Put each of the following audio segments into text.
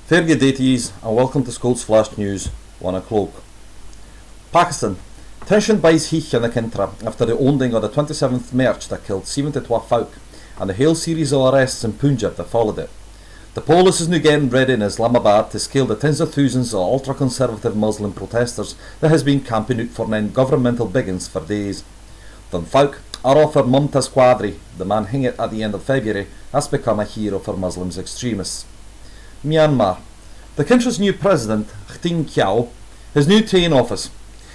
Fair good day to yous and welcome to Scots Flash News, 1 o'clock. Pakistan. Tension buys heich in the kintra after the ending of the 27th MAIRCH that killed 72 folk and a whole series of arrests in Punjab that followed it. The police is now getting ready in Islamabad to scale the tens of thousands of ultra-conservative Muslim protesters that has been camping out for non-governmental biggins for days. The folk are offered Mumtaz Quadri, the man hanged at the end of February, has become a hero for Muslims extremists. Myanmar. The country's new president, Htin Kyaw, is new to in office.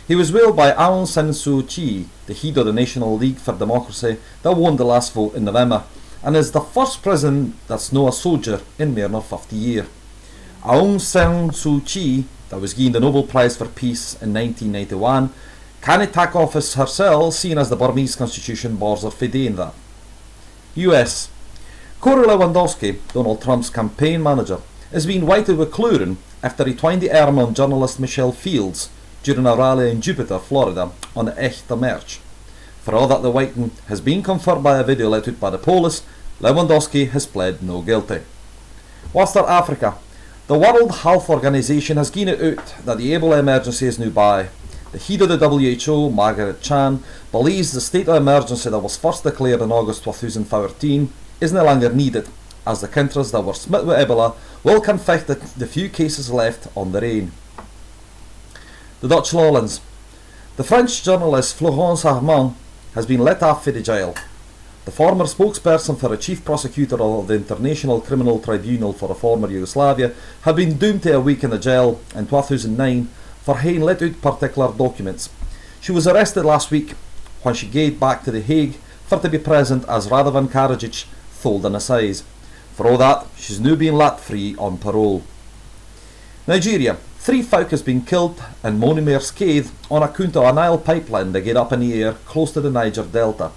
He was hailed by Aung San Suu Kyi, the head of the National League for Democracy that won the last vote in November, and is the first president that's no a sodger in more than 50 years. Aung San Suu Kyi, that was given the Nobel Prize for Peace in 1991, cannae take office hersel, seen as the Burmese Constitution baurs or daein that. US. Corey Lewandowski, Donald Trump's campaign manager, is being weighted with chlorine after he twined the arm on journalist Michelle Fields during a rally in Jupiter, Florida, on the MYANMAR. For all that the whiting has been confirmed by a video let out by the police, Lewandowski has pled no guilty. Western Africa. The World Health Organization has given it out that the Ebola emergency is now by. The head of the WHO, Margaret Chan, believes the state of emergency that was first declared in August 2014 is no longer needed, as the countries that were smitten with Ebola will confect the few cases left on their own. The Dutch Lawlands. The French journalist Florence Hartmann has been let off for the jail. The former spokesperson for the chief prosecutor of the International Criminal Tribunal for the former Yugoslavia had been doomed to a week in the jail in 2009 for having let out particular documents. She was arrested last week when she gaed back to The Hague for to be present as Radovan Karadzić told an assize. For all that, she's now being let free on parole. Nigeria. 3 folk has been killed in MYANMAR scathe on account of a Nile pipeline that get up in the air close to the Niger Delta.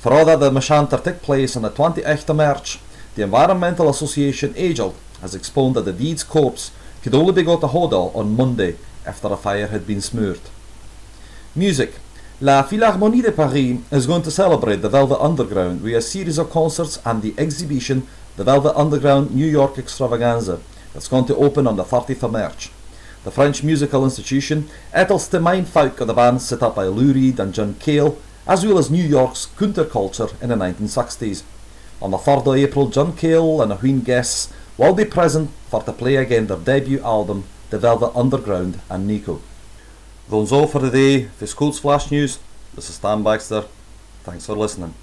For all that the Mashanter took place on the 28th of March, the Environmental Association AGIL has explained that the deed's corpse could only be got to Hodel on Monday after a fire had been smeared. Music. La Philharmonie de Paris is going to celebrate the Velvet Underground with a series of concerts and the exhibition The Velvet Underground New York Extravaganza that's going to open on the 30th of March. The French musical institution etels the main folk of the band set up by Lou Reed and John Cale, as well as New York's counterculture in the 1960s. On the 3rd of April, John Cale and a wheen guests will be present for to play again their debut album, The Velvet Underground and Nico. That's all for today. For Scots Flash News, this is Stan Baxter. Thanks for listening.